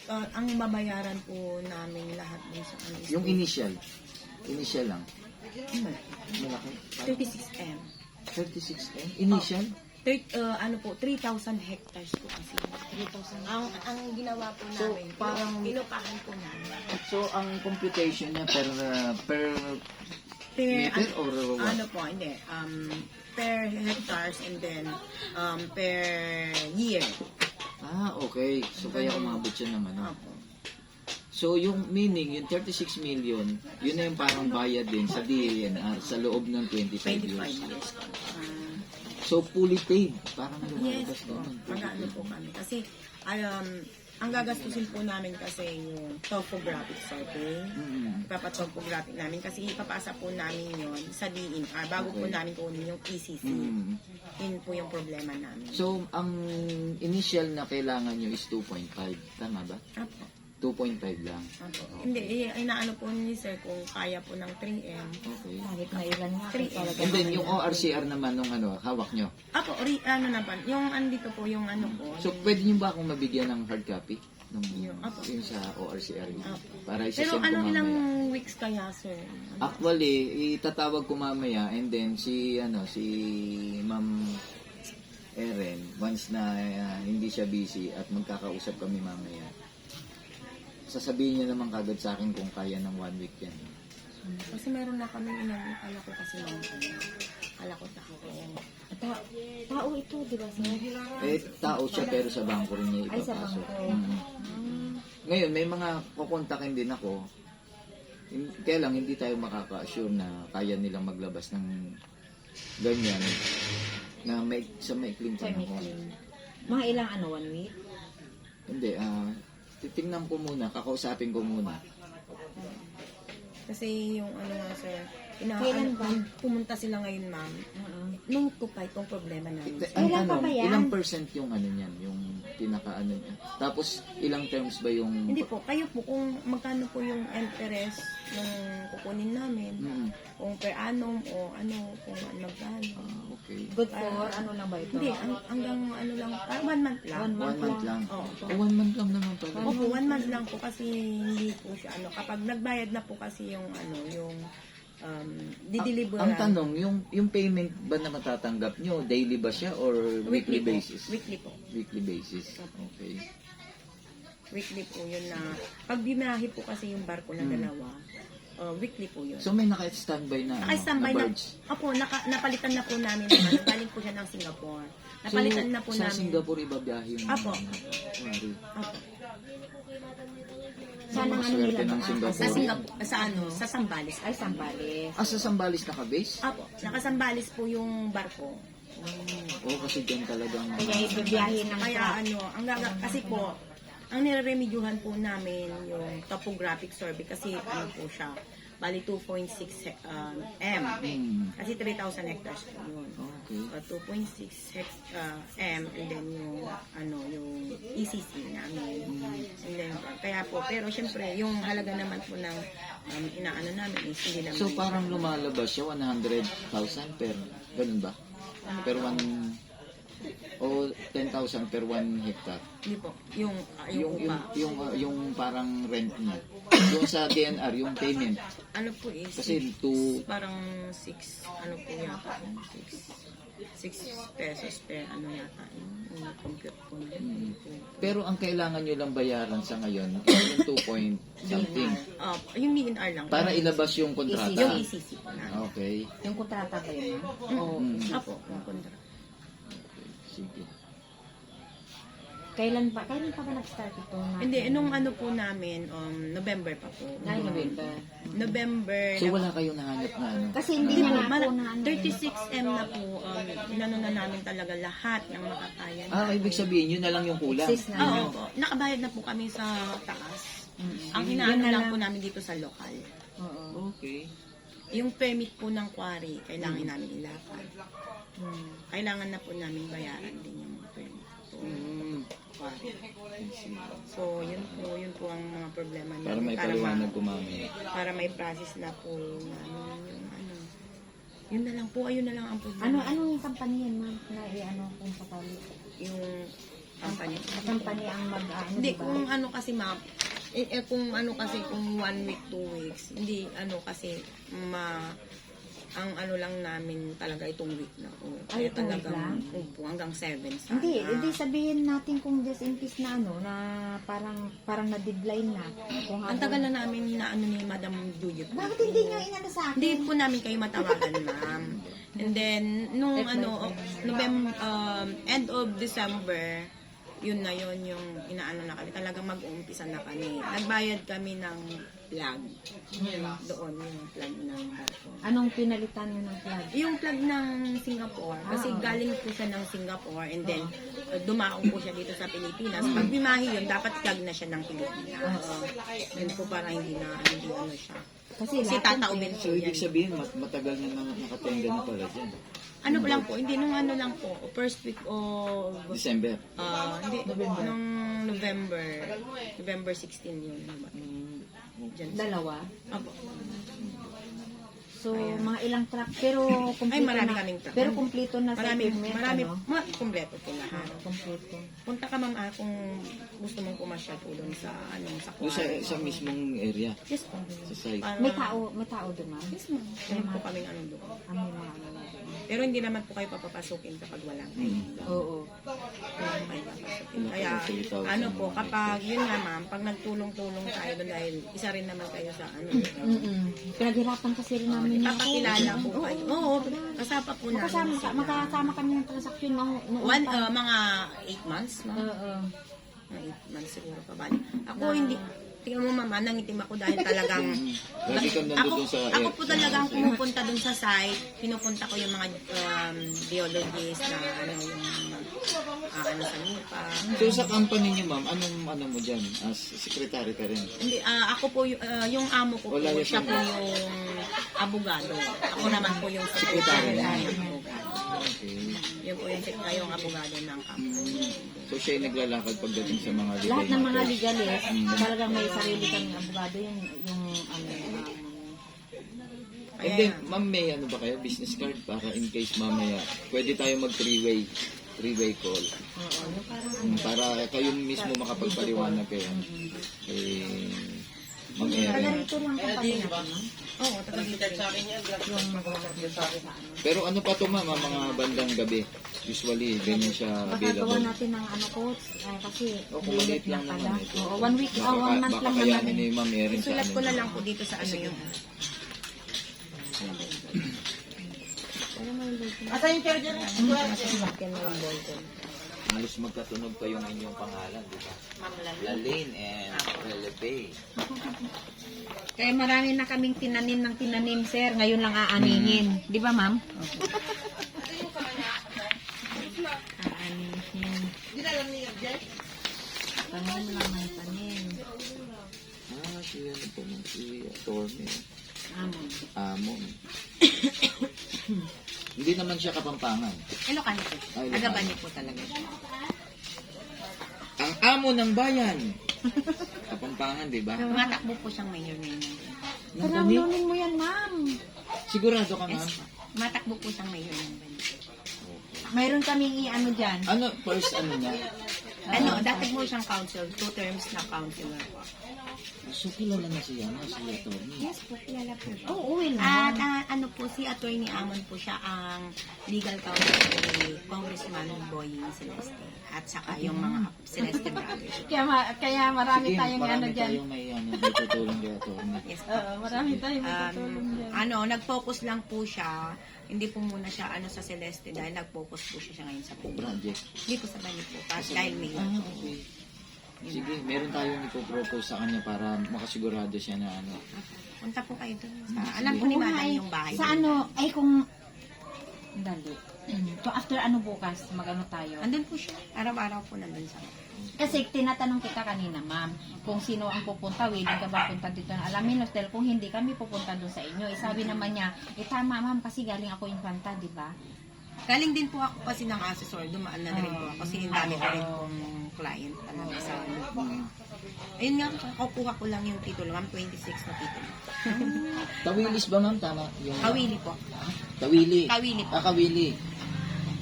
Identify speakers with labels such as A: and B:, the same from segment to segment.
A: ang babayaran po namin lahat dun sa ano is
B: Yung initial lang. Malaki.
A: 36M.
B: 36M? Initial?
A: Ano po, 3,000 hectares po kasi. 3,000. Ang ginawa po
B: So,
A: namin,
B: parang-
A: pinupahan po namin.
B: So, ang computation niya per
A: Per,
B: meter or what?
A: ano po, hindi. Per hectares and then per year.
B: Okay. So, kaya umabot siya ng ano.
A: Opo.
B: So, yung meaning, yung 36 million, yun na yung parang bayad din sa DANR sa loob ng 25
A: 25
B: years.
A: years.
B: So, fully paid. Parang
A: Yes
B: lumalabas
A: po.
B: naman.
A: Mag-ano po kami. Kasi, ang gagastusin po namin kasi yung topographic survey. Ipapatopographic namin kasi ipapasa po namin yon sa DNR bago po
B: Okay.
A: namin kunin yung ECC. Yun po yung problema namin.
B: So, ang initial na kailangan nyo is 2.5. Tama ba?
A: Apo.
B: 2.5 lang.
A: Apo. Hindi, inaano po ni sir kung kaya po ng 3M.
B: Okay.
C: Kahit na ilan nga.
A: 3M.
C: Talaga.
B: And then, yung ORCR naman nung hawak nyo.
A: Apo, ano naman, yung andito po, yung ano po.
B: So,
A: yung,
B: pwede nyo ba akong mabigyan ng hard copy?
A: Yung- Apo.
B: Yung sa ORCR nyo?
A: Apo.
B: Para
A: pero
B: isasend ko
A: ano ilang
B: mamaya.
A: weeks kaya sir?
B: Actually, itatawag ko mamaya and then si Ma'am Erin, once na hindi siya busy at magkakausap kami mamaya, sasabihin niya naman kagad sa akin kung kaya ng 1 week yan.
A: Kasi meron na kami akala ko kasi akala ko tao.
C: Tao ito, di ba sir?
B: Tao siya pero sa bangko rin niya
C: Ay, sa
B: ipapasok.
C: bangko.
B: Ngayon, may mga kukontakin din ako. Kaya lang, hindi tayo makaka-assure na kaya nilang maglabas ng ganyan na sa maikling
C: Sa
B: panahon.
C: Miklin. Mga ilang 1 week?
B: Hindi, titingnan ko muna, kakausapin ko muna.
A: Kasi yung ano nga sir,
C: Kailan ba?
A: pumunta sila ngayon ma'am. Nung tupay itong problema namin.
B: Ang
C: Kailan pa
B: tanong,
C: ba yan?
B: ilang percent yung ano niyan, yung pinaka-ano niya? Tapos, ilang terms ba yung...
A: Hindi po, kayo po kung magkano po yung interest ng kukunin namin.
B: Mm.
A: Kung per annum o ano, kung magkano.
B: Okay.
C: Good for ano lang ba ito?
A: Hindi, hanggang ano lang, 1 month lang.
C: 1
B: 1 month lang.
A: Oo.
B: 1 month lang naman pala.
A: Opo, 1 month lang po kasi hindi po siya ano. Kapag nagbayad na po kasi yung ano, yung dideliveran.
B: Ang tanong, yung payment ba na matatanggap nyo, daily ba siya or weekly
A: po.
B: basis?
A: Weekly po.
B: Weekly basis. Okay.
A: Weekly po yun na, pag bimahe po kasi yung barko na dalawa, weekly po yun.
B: So may naka-standby na,
A: Naka-standby
B: na
A: na,
B: barge?
A: opo, napalitan na po namin, galing po siya ng Singapore. Napalitan na po
B: sa
A: namin.
B: Singapore ibabiyahe yung...
A: Apo.
B: Wari.
A: Opo.
C: Sana ano
B: Swerte
C: nila
B: ng
C: ba?
A: Sa Singapore, sa ano, sa Sambales.
C: Ay, Sambales.
B: Sa Sambales naka-base?
A: Opo, nakasambales po yung barko.
B: Oo, kasi dyan talagang...
C: Kaya ibibiyahe ng
A: Kaya ano, kasi po, ang nire-remedyuhan po namin yung topographic survey kasi ano po siya, bali 2.6 M. Kasi 3,000 hectares po yun.
B: Okay.
A: 2.6 M and then yung ano yung ECC namin. And then, kaya po, pero syempre yung halaga naman po ng inaano namin is hindi naman.
B: So parang lumalabas siya 100,000 per, ganun ba? Per 1, o 10,000 per 1 hectare?
A: Hindi po, yung upa.
B: Yung parang rent niya. Yung sa DNR, yung payment.
A: Ano po is
B: Kasi
A: parang 6 ano po yata, 6 pesos per ano yata yung compute po.
B: pero ang kailangan nyo lang bayaran sa ngayon is yung 2 point something.
A: Yung DNR lang.
B: Para ilabas yung kontrata.
A: yung ECC po na.
B: Okay.
C: Yung kontrata ba yun?
A: Apo, yung kontrata.
B: Sige.
C: Kailan pa ba nag-start ito?
A: Hindi, nung ano po namin, November pa po.
C: Ay, November.
A: November.
B: So wala kayong nahanap na ano?
C: Kasi hindi
A: po,
C: na ako na ano.
A: 36M na po, inano na namin talaga lahat ng makakaya.
B: Ibig sabihin, yun na lang yung kulang.
C: Exist na.
A: Oo po. Nakabayad na po kami sa taas. Ang inaano lang po namin dito sa lokal.
C: Oo.
B: Okay.
A: Yung permit po ng quarry, kailangan namin ilapad. Kailangan na po namin bayaran din yung permit. Quarry. So, yun po ang mga problema
B: Para
A: namin.
B: may paliwanag ko mamaya.
A: Para may process na po yung ano. Yun na lang po, ayun na lang ang problema.
C: Ano yung kampanya yan, ma'am? Na ano kung sakali?
A: Yung company.
C: Company ang mag-ano,
A: Hindi,
C: diba?
A: kung ano kasi ma'am, kung ano kasi, kung 1 week, 2 weeks, hindi ano kasi, ang ano lang namin talaga itong week na po.
C: Ay,
A: Kaya
C: itong week
A: talagang
C: lang?
A: upo, hanggang 7 sana.
C: Hindi sabihin natin kung just in case na ano, na parang na-deadline na. Kung
A: Ang tagal na namin na ano ni Madam Judith.
C: Bakit hindi nyo inano sa akin?
A: Hindi po namin kayo matawagan, ma'am. And then, nung November, end of December, yun na yun yung inaano na kami. Talagang mag-uumpisa na kami. Nagbayad kami ng plug. Doon yung plug ng barko.
C: Anong pinalitan nyo ng plug?
A: Yung plug ng Singapore, kasi galing po siya ng Singapore and then dumaong po siya dito sa Pilipinas. Pag bimahe yun, dapat plug na siya ng Pilipinas. Yun po para hindi ano siya.
C: Kasi
A: Kasi
C: lahat
A: tataubin
B: So,
A: po
B: ibig
A: yan.
B: sabihin, matagal na nakatenda na pala dyan.
A: Ano po lang po, hindi nung ano lang po, first week of,
B: December.
A: hindi, nung November 16 yun. Diyan.
C: dalawa.
A: Apo.
C: So, mga ilang truck. Pero kumpleto
A: marami
C: na.
A: kaming truck.
C: Pero kumpleto na sa equipment,
A: Marami,
C: ano?
A: kumpleto po lahat.
C: Kumpleto.
A: Punta ka ma'am kung gusto mong pumasyal po doon sa sa
B: Doon
A: Kuwait.
B: sa mismong area,
A: Yes po.
B: sa site.
A: Para-
C: May tao doon, ma'am.
A: Yes ma'am. Meron po kaming ano doon.
C: May mga ano na doon.
A: Pero hindi naman po kayo papapasukin kapag walang ID.
C: Oo.
A: Hindi kayo papasukin. Kaya ano po, kapag yun nga ma'am, pag nagtulong-tulong tayo doon dahil isa rin naman kayo sa ano.
C: Pinaghirapan kasi rin namin yung
A: Papakilala po kayo. Oo, kasama po namin.
C: Makakasama kami ng transaksyon noong
A: Mga 8 months, ma'am.
C: Oo.
A: Mga 8 months siguro pa ba. Ako hindi, tingnan mo mama, nangitim ako dahil talagang
B: Lagi kang nandun sa
A: ako po talagang pumupunta dun sa site, pinupunta ko yung mga biologists na ano yung ano sa lupa.
B: So, sa company niyo, ma'am, anong ano mo dyan? As secretary ka rin?
A: Hindi, ako po yung amo ko po,
B: Wala yung-
A: siya po yung abogado. Ako naman po yung secretary ng abogado.
B: Okay.
A: Yun po yung abogado ng company.
B: So, siya yung naglalakad pagdating sa mga legal
C: Lahat ng mga
B: matters.
C: legalist, talagang may sarili kami abogado yung ano.
B: And then, ma'am, may ano ba kayo? Business card para in case mamaya, pwede tayo mag three-way call.
C: Oo, yung parang
B: Para kayo mismo makapagpaliwanag kayo. Ma'am
C: taga
B: Erin.
C: rito lang company natin, no?
A: Oo, taga dito rin.
C: Yung mag-work sa ano.
B: Pero ano pa to, ma'am, ang mga bandang gabi? Usually, ganyan siya
C: Baka gawa
B: available.
C: natin ng ano coach, kasi
B: O, kung maliit lang
C: pala.
B: naman ito.
C: Oo, 1 week, 1 month
B: Baka
C: lang
B: kayanin
C: naman.
B: ni Ma'am Erin sa
A: Sulat
B: ano.
A: ko na lang po dito sa ano yung
C: Asa yung chair dyan?
B: Halos magkatunog pa yung inyong pangalan, di ba? Lalane and Releve.
C: Kaya marami na kaming tinanim ng tinanim, sir. Ngayon lang aanihin. Di ba, ma'am? Aanihin. Tanim lang ng tanim.
B: Si ano po, si Atty.
C: Amon.
B: Amon. Hindi naman siya Kapampangan.
A: Ilocano po.
B: Ay, Ilocano.
A: Agabani po talaga siya.
B: Ang amo ng bayan. Kapampangan, di ba?
A: Tumatakbo po siyang mayor ngayon.
C: Panalunin mo yan, ma'am.
B: Sigurado ka, ma'am?
A: Tumatakbo po siyang mayor ng Bani.
C: Mayroon kaming i-ano dyan.
B: Ano, first ano niya?
A: Ano, dati po siyang council, 2 terms na councilor po.
B: So, kilala na siya, no? Si Atty.
A: Yes po, kilala po siya.
C: Oo, uwi
A: At
C: lang.
A: ano po, si Attorney Amon po siya ang legal counsel ni Congressman Boy Celeste. At saka yung mga Celeste brothers.
C: Kaya marami
B: Sige,
C: tayong ano
B: marami
C: dyan.
B: tayong may tutulong kay Atty.
A: Yes po.
C: Oo, marami tayong matutulong dyan.
A: Nag-focus lang po siya. Hindi po muna siya sa Celeste dahil nag-focus po siya ngayon sa Bani.
B: Project.
A: Hindi po sa Bani po. Dahil may
B: Okay. Sige, meron tayong ipopropose sa kanya para makasigurado siya na ano.
A: punta po kayo doon. Alam po ni Madam yung bahay.
C: Sa ano, ay kung... Dali. So after ano bukas, mag-ano tayo?
A: Andun po siya. Araw-araw po nandun sa
C: Kasi tinatanong kita kanina, ma'am, kung sino ang pupunta, willing ka ba punta dito na Alamin Hostel? Kung hindi kami pupunta doon sa inyo. Sabi naman niya, tama ma'am, kasi galing ako Infanta, di ba?
A: Galing din po ako kasi ng assessor. Dumaan na rin po ako. Kasi yung dami ko rin pong client talaga sa ayun nga, kukuha ko lang yung titulo. Ma'am, 26 na titulo.
B: Tawilis ba, ma'am? Tama? Yung,
A: Kawili po.
B: Tawili.
A: Kawili po.
B: Kawili.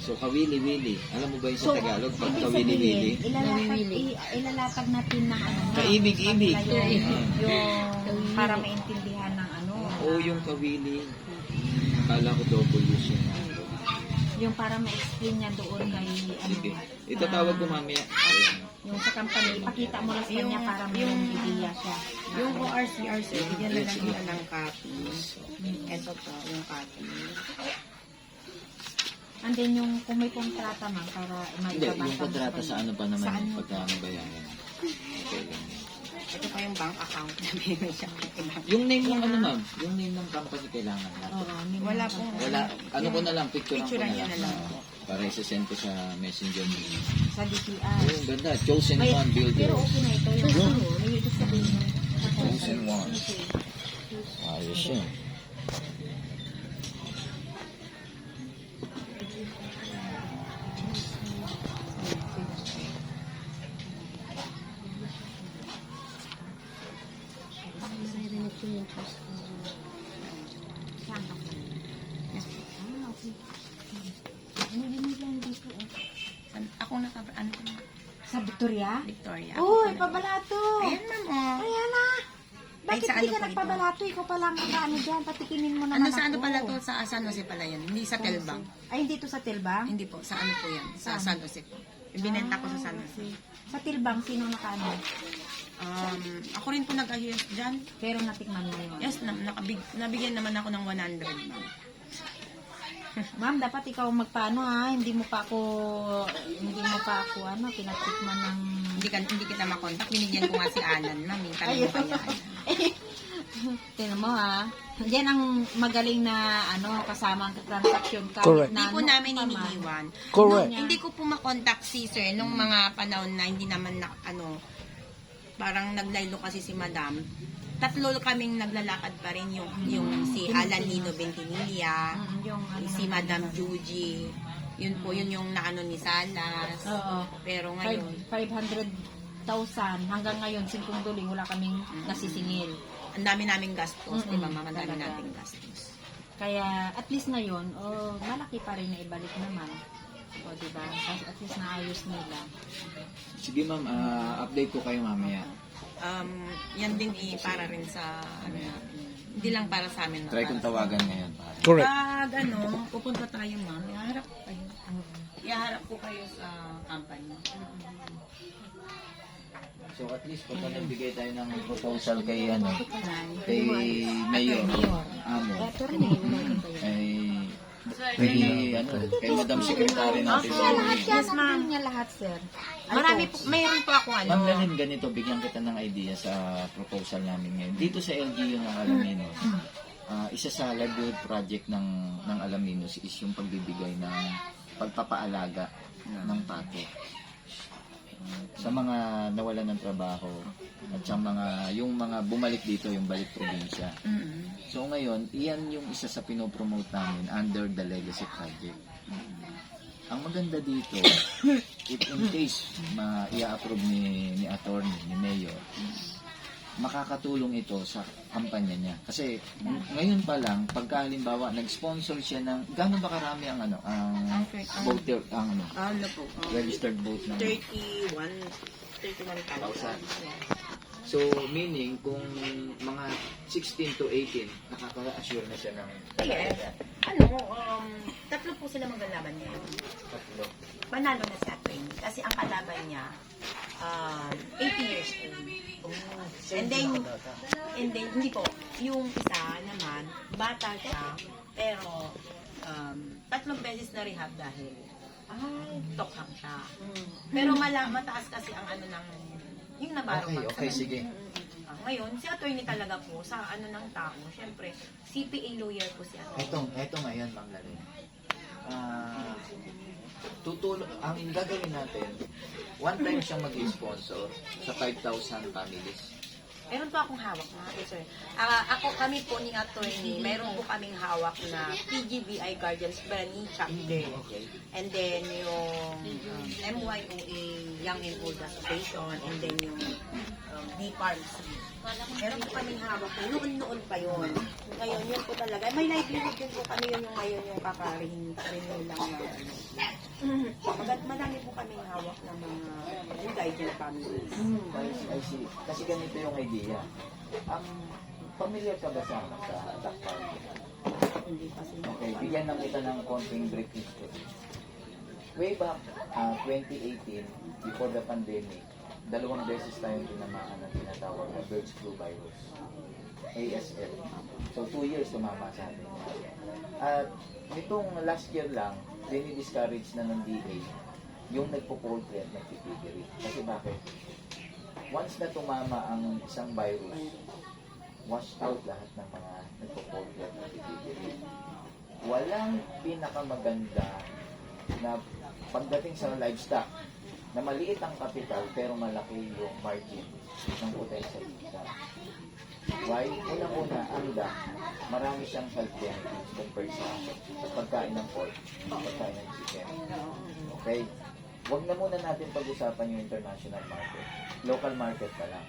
B: So, kawili-wili. Alam mo ba yung sa Tagalog? Pag
C: ibig
B: kawili-wili?
C: sabihin, ilalatag natin ng ano.
B: Kaibig-ibig.
C: Yung para maintindihan ng ano.
B: Oo, yung kawili. Akala ko double use yun.
C: Yung para ma-explain niya doon kay ano.
B: Sige. Itatawag ko mamaya. Ayan.
C: Yung sa company, ipakita mo lang sa kanya para may idea siya.
A: Yung ORCR, sir, bigyan na lang nila ng copy. Ito po, yung copy.
C: And then yung kung may kontrata man para
B: Hindi,
C: maibabasa.
B: yung kontrata sa ano pa naman
A: Saan?
B: yung pagkakabayaran. Okay lang.
A: Ito pa yung bank account na meron siya.
B: Yung name ng ano ma'am? Yung name ng company kailangan natin.
C: Oo,
A: Wala pong,
B: Wala, ano ko na lang, picture ko
A: Picturean
B: na
A: niya
B: lang.
A: na lang.
B: Para isasend ko sa messenger mo.
C: sa DTI.
B: Oh, ganda. Chosen
C: May-
B: One Builder.
C: Pero okay na ito. Yung ano, may ibig sabihin.
B: Chosen One. Ayos yun.
C: Saan ka? Ah, okay. Ano binigyan dito?
A: ako ano po,
C: Sa Victoria?
A: Victoria.
C: Uy, pabalato!
A: Ayan, ma'am, oh.
C: Ayan na! Bakit
A: sa
C: hindi
A: ano
C: ka
A: po
C: nagpabalato? Ikaw pa lang ano dyan. Patikinin mo naman
A: Ano
C: ako.
A: sa ano pala to? Sa San Jose pala yan. Hindi sa Telbang.
C: Ay, hindi to sa Tilbang?
A: Hindi po. Sa ano po yan? Sa San Jose po. Ibinenta ko sa San Jose.
C: Sa Tilbang, sino nakaano?
A: Ako rin po nag-ayos dyan.
C: Pero natikman mo yun.
A: Yes, nabigyan naman ako ng 100, ma'am.
C: Ma'am, dapat ikaw magpaano ha. Hindi mo pa ako ano, pinatikman ng...
A: Hindi kita makontak. Binigyan ko nga si Alan, ma'am. Tanong ko kanya.
C: Tingnan mo ha. Yan ang magaling na ano kasama ang transaction card.
D: Correct.
C: Na,
A: Hindi po
C: ano
A: namin
C: pa man.
A: iniiwan.
D: Correct.
A: Hindi ko po makontak si sir nung mga panahon na hindi naman na, parang naglaylo kasi si madam. Tatlo kaming naglalakad pa rin yung si Alan Nino Ventimiglia,
C: Yung ano
A: si
C: naman.
A: Madam Juji. Yun po, yun yung naano ni Salas.
C: Oo.
A: Pero ngayon,
C: 500,000 hanggang ngayon 5 duling wala kaming nasisingil.
A: ang dami naming gastos, di ba? Mama, ang dami
C: Talaga.
A: naming gastos.
C: Kaya at least ngayon, malaki pa rin na ibalik naman. O di ba? At least naayos nila.
B: Sige ma'am, update ko kayo mamaya.
A: Yan din para rin sa, hindi lang para sa amin.
B: Try kong tawagan ngayon. Pare.
D: Correct.
A: Pag pupunta tayo, ma'am, iharap ko kayo. Iharap ko kayo sa company.
B: So at least pagka nagbigay tayo ng proposal kay kay Mayor Amo, kay Madam Secretary natin.
C: Lahat yan,
A: Yes, ma'am.
C: niya lahat, sir.
A: Marami po, mayroon po ako
B: Ma'am, Lalim, ganito, bigyan kita ng idea sa proposal namin ngayon. Dito sa LGU ng Alaminos, isa sa livelihood project ng Alaminos is yung pagbibigay ng pagpapaalaga ng pato sa mga nawalan ng trabaho at sa yung mga bumalik dito, yung balik probinsya. So ngayon, iyan yung isa sa pinopromote namin under the Legacy Project. Ang maganda dito, if in case i-approve ni attorney, ni Mayor, makakatulong ito sa kampanya niya. Kasi ngayon pa lang, pagka halimbawa nag-sponsor siya ng gaano ba karami ang ang voter, ang
A: po?
B: registered vote ng
A: 31,000.
B: So, meaning, kung mga 16 to 18, nakaka-assure na siya ng
A: Yes. Tatlo po sila maglalaban niya.
B: tatlo.
A: Panalo na si Atwin. Kasi ang kalaban niya, 80 years old. And then, hindi po. Yung isa naman, bata siya, pero 3 beses na rehab dahil tokhang siya. Pero mataas kasi ang yung nabarong.
B: Okay, sige.
A: Ngayon, si attorney talaga po, sa ng tao, syempre, CPA lawyer po si attorney.
B: Ito ngayon, Ma'am Lalim. Ang gagawin natin, one time siyang mag-sponsor sa 5,000 families.
A: Meron po akong hawak na, sir. Kami po ni attorney, meron po kaming hawak na PGBI Guardians Brani Chapter.
B: Okay.
A: And then yung MYOA Young and Old Association. And then yung D-Farms. Meron po kaming hawak po. Noon pa yun. Ngayon, yun po talaga. May livelihood din po kami yun yung ngayon yung kakarenew lang na. Madami po kaming hawak ng mga guided families.
B: I see. Kasi ganito yung idea. Familiar ka ba sa duck farm?
A: Hindi pa sila.
B: Okay, bigyan lang kita ng konting brief history. Way back 2018, before the pandemic, 2 beses tayong tinamaan ng tinatawag na bird flu virus. ASL. So, 2 years tumama sa atin. At nitong last year lang, dinidiscourage na ng DA yung nagpo-poultry at nagpipigiri. Kasi bakit? Once na tumama ang isang virus, wash out lahat ng mga nagpo-poultry at nagpipigiri. Walang pinakamaganda na pagdating sa livestock na maliit ang kapital pero malaki yung margin ng potential kita. Why? Unang-una, ang duck, marami siyang health benefits compared sa pagkain ng pork, pagkain ng chicken. Okay? Huwag na muna natin pag-usapan yung international market. Local market pa lang.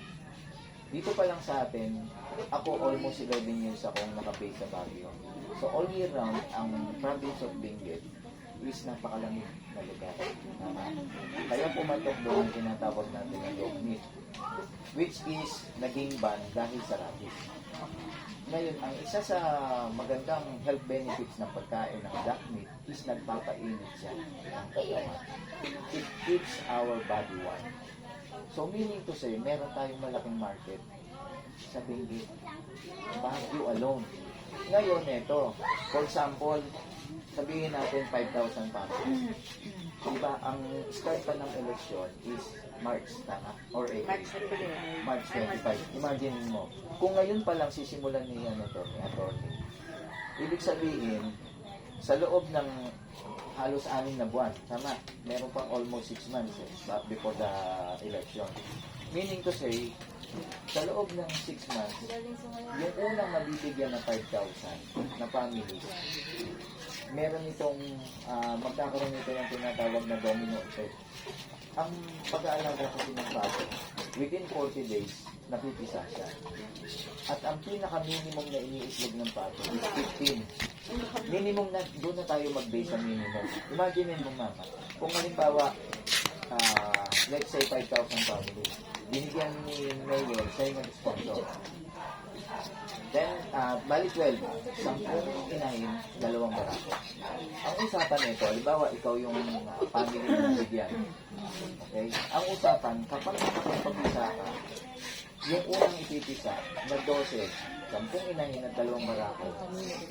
B: Dito pa lang sa atin, ako almost 11 years akong nakabase sa Baguio. So all year round, ang province of Benguet is napakalamig na lugar. Kaya pumatok doon ang tinatawag natin ng dog meat, which is naging ban dahil sa rabies. Ngayon, ang isa sa magandang health benefits ng pagkain ng duck meat is nagpapainit siya ng katawan. It keeps our body warm. So meaning to say, meron tayong malaking market sa Benguet. Baguio alone. Ngayon, ito, for example, sabihin natin 5,000 families. Diba, ang start pa ng election is March, tama? Or April? March 25. Imagine mo, kung ngayon pa lang sisimulan ni attorney, ibig sabihin, sa loob ng halos 6 na buwan, tama? Meron pang almost 6 months before the election. Meaning to say, sa loob ng 6 months, yung unang mabibigyan na 5,000 na families, meron itong magkakaroon nito ng tinatawag na domino effect. Ang pag-aalaga kasi ng bago, within 40 days, napipisa siya. At ang pinaka-minimum na iniislog ng pato is 15. Minimum na, doon na tayo mag-base sa minimum. Imagine mo mama, kung halimbawa, let's say 5,000 families, binigyan ni Mayor, siya yung sponsor. Then, bali 12, 10 inahin, 2 barako. Ang usapan nito, halimbawa, ikaw yung family na bigyan. Okay? Ang usapan, kapag nakapag-isa ka, yung unang ipipisa na 12, 10 inahin at 2 barako,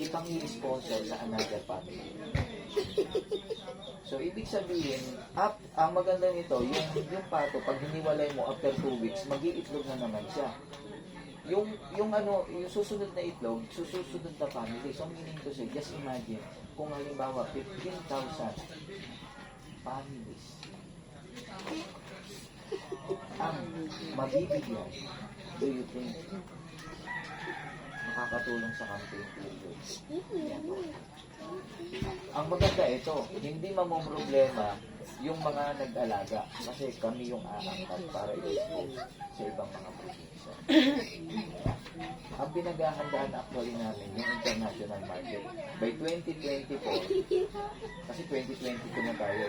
B: ipang i-sponsor sa another family. So, ibig sabihin, ang maganda nito, yung pato, pag hiniwalay mo after 2 weeks, mag-iitlog na naman siya. Yung susunod na itlog, susunod na family. So, meaning to say, just imagine, kung halimbawa, 15,000 families ang mabibigyan, do you think makakatulong sa campaign period? Ang maganda ito, hindi mamomroblema yung mga nag-alaga kasi kami yung aangkat para i-expose sa ibang mga probinsya. Ang pinaghahandaan actually namin yung international market by 2024, kasi 2022 na tayo.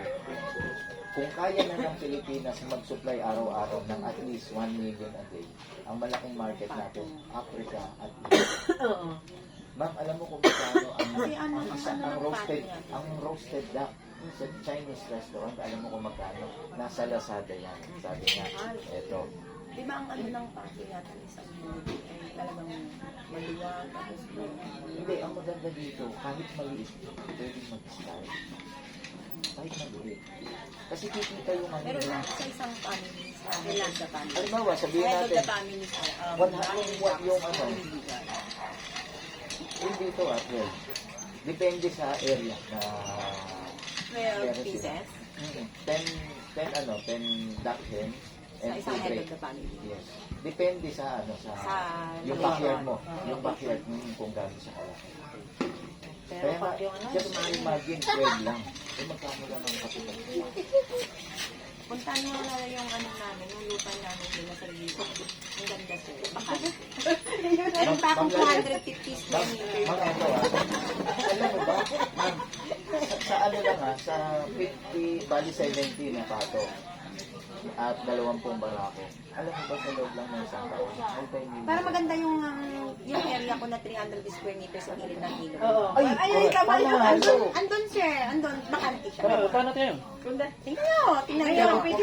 B: Kung kaya na ng Pilipinas mag-supply araw-araw ng at least 1 million a day, ang malaking market natin, Africa at Europe. Ma'am, alam mo kung magkano ang roasted duck sa Chinese restaurant, alam mo kung magkano? Nasa Lazada yan. Sabi niya, eto.
A: Di ba ang ng pato yata isang movie ay talagang maluwag, tapos
B: Hindi, ang maganda dito, kahit maliit, pwedeng mag-start. Kahit maliit. Kasi kikita yung ano.
A: pero sa isang family, sa head of the family.
B: Halimbawa, sabihin
A: Head of
B: natin,
A: the family,
B: yung ano, hindi ito well, depende sa area na
A: 12 pieces
B: 10 duck hen
A: sa
B: and
A: isang
B: 2
A: head
B: break.
A: of the family.
B: Yes. Depende sa yung
A: Sa
B: backyard mo,
A: layout.
B: yung backyard mo kung gaano sa kalaki.
A: Pero
B: Kaya nga,
A: pag yung
B: just imagine 12 lang. Eh magkano lang ang kapital.
A: Puntahan mo na yung ano namin, yung lupa namin nila sa Liso. Ang ganda sir. Bakal. Meron pa akong 250 square meters.
B: Ma'am, ito alam mo ba, ma'am, sa ano lang sa 50, bali 70 na pato. At 20 barako. Alam mo ba sa loob lang ng isang taon?
A: Para maganda yung area ko na 300 square meters sa gilid ng ilog.
B: Ay,
A: Ay, ikaw ba?
B: panalo.
A: Andun sir, andun, bakante siya.
D: Paano tayo?
A: Tingnan nyo, tingnan nyo.
B: May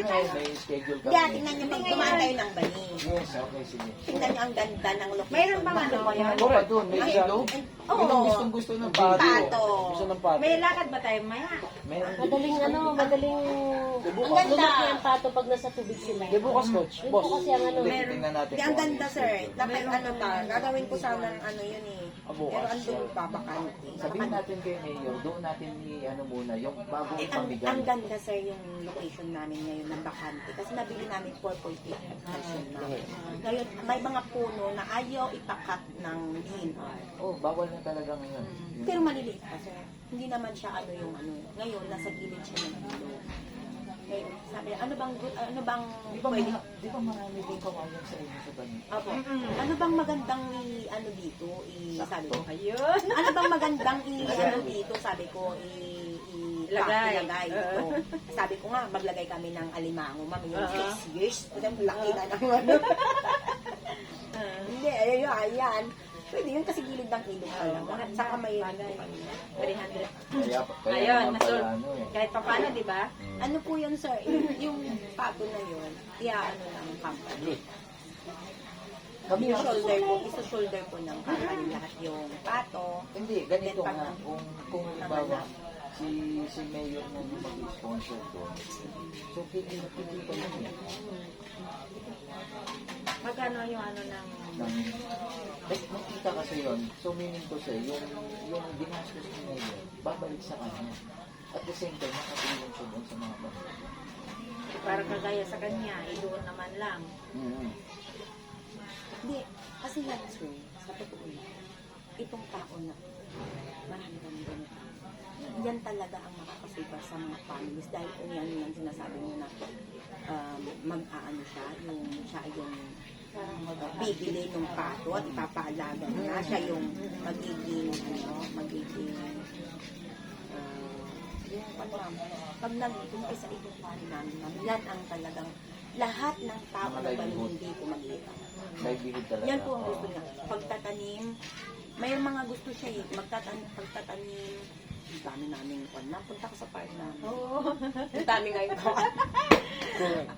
B: schedule kami.
A: Yeah, tingnan nyo pag dumaan tayo ng bani.
B: Yes, okay, sige.
A: Tingnan nyo ang ganda ng location.
C: Mayroon bang ano?
B: Ano pa doon? May ilog?
A: Oo.
B: Yun ang gustong-gusto ng pato.
A: Pato.
D: Gusto ng pato.
C: May lakad ba tayo maya?
B: Meron.
E: Madaling
A: Ang ganda.
E: lumaki ang pato pag nasa tubig sila.
D: Di bukas, coach. Boss.
E: Kasi ang ano,
B: Hindi, tingnan natin.
A: Di, ang ganda sir. Dapat ano ta, gagawin ko sana ng ano yun eh. Pero andun pa, bakante.
B: Sabihin natin kay Mayor, doon natin ano muna, yung bagong
A: Ang
B: pamigay.
A: ganda sir yung location namin ngayon ng bakante. Kasi nabili namin 4.8 hectares yun na. Ngayon, may mga puno na ayaw ipakat ng DNR.
B: Oh, bawal na talaga ngayon.
A: Pero maliliit pa sir. Hindi naman siya ano yung ano. Ngayon, nasa gilid siya ng ilog. Okay, sabi, ano bang pwede?
B: Di ba marami din kawayan sa inyo sa banyo?
A: Opo. Ano bang magandang ano dito? Sabi ko,
C: Ayun.
A: ano bang magandang ano dito? Sabi ko,
C: Lagay.
A: ilagay. Ito. Sabi ko nga, maglagay kami ng alimango, ma'am. Yung 6 years. Ang laki na ng ano. Hindi, ayan. Pwede yun kasi gilid ng ilog pa lang. Saka may
C: 300.
B: Kaya
C: Ayun,
B: naman
C: nasul.
B: pala, ano eh.
C: Kahit pa paano, di ba?
A: Ano po yun, sir? Yung pato na yun, ano ng company.
B: Kami
A: Yung shoulder po, isa-shoulder po ng company lahat yung pato.
B: Hindi, ganito nga. Kung halimbawa, si Mayor na yung mag-sponsor doon. So, kikita lang yan.
C: Magkano yung ano ng...
B: Makita kasi yun. So, meaning ko sa'yo, yung dinastos ni Mayor, babalik sa kanya. At the same time, nakatulong siya doon sa mga pamilya.
C: Para kagaya sa kanya, doon naman lang.
A: Hindi, kasi yan, sir, sa totoo lang, itong tao na marami kami ganito. Yan talaga ang makakasubar sa mga families dahil kung yan yung sinasabi mo na mag-aano siya, yung siya yung bibili ng pato at ipapaalaga na siya yung magiging pag nag-umpisa itong pari namin, yan ang talagang lahat ng tao na ba hindi ko mag-iipa.
B: Livelihood talaga.
A: Yan po ang gusto niya. Pagtatanim, may mga gusto siya eh. Pagtatanim, ang dami namin kwan. Punta ko sa farm namin. Ang dami ngayon kwan.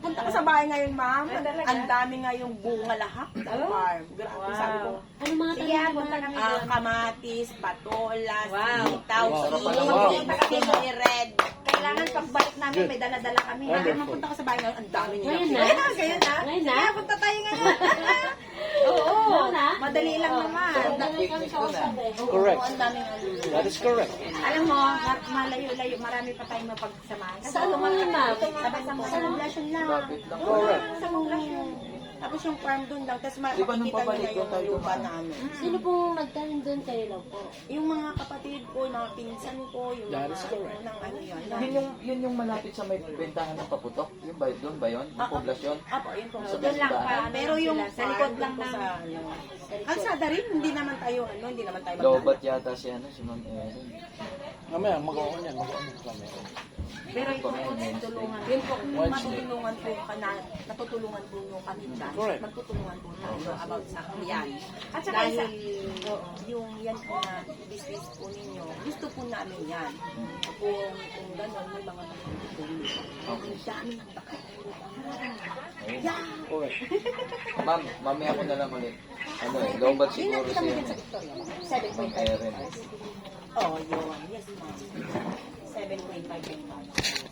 A: Punta ko sa bahay ngayon, ma'am. Ang dami ngayong bunga lahat ng farm. Grabe, sabi ko.
E: ano mga
C: Sige,
E: tanim
C: punta kami
A: Ah,
C: doon.
A: kamatis, patolas,
C: Wow.
A: sitaw,
D: Wow.
A: sili, red.
C: Kailangan pagbalik namin, may dala-dala kami.
A: Sabi mo, punta ko sa bahay ngayon, ang dami niya.
E: Ngayon na?
A: Ngayon na?
E: Ngayon na?
A: Kaya punta tayo ngayon. Oo.
E: Oo na?
A: Madali lang naman.
E: Dami kami kausap eh.
D: Correct.
A: Oo, ang daming ano.
D: That is correct.
C: Alam mo, malayo-layo, marami pa tayong mapagsamahan.
E: Saan mo yun, ma'am?
C: Sabay sa
A: Sa poblasyon lang.
B: Bakit lang?
D: Correct.
A: Sa poblasyon. Tapos yung farm doon lang. Tapos
B: Di ba nung
A: makikita
B: pabalik
A: nyo
B: doon tayo
A: na yung lupa
B: dumaan?
A: na ano.
E: Sino pong nagtanim doon kayo lang po?
A: Yung mga kapatid ko, yung mga pinsan ko, yung
D: That
A: mga
D: is correct.
A: ng ano yun.
B: Yun yung malapit sa may bentahan ng paputok? Yun ba, doon ba yun? Yung poblasyon?
A: Apo, yun po.
B: Sa
C: Doon lang
B: bentahan?
C: pa.
A: Pero yung
C: sa likod lang
A: po
C: ng...
A: sa ano. Kalsada rin, hindi naman tayo hindi naman tayo
B: Lobat yata si Ma'am Erin.
D: Mamaya, mag-on yan. Mamaya.
C: Pero ito po, tulungan.
A: Yun po, kung matutulungan po natutulungan po nyo kami dyan,
D: Correct.
A: magtutulungan po tayo about sa yan.
C: At saka
A: Dahil
C: isa,
A: yung yan po na business po ninyo, gusto po namin yan. Kung gano'n, may mga matutulong. Ang dami ng baka. Yeah!
D: Correct.
B: Ma'am, mamaya ko na lang ulit. Lobat
A: Yun
B: siguro
A: nakita mo
B: si
A: din sa Victoria.
B: Ma'am Erin.
A: 7.5. Oh, yun. Yes, ma'am. 7.5 hectares.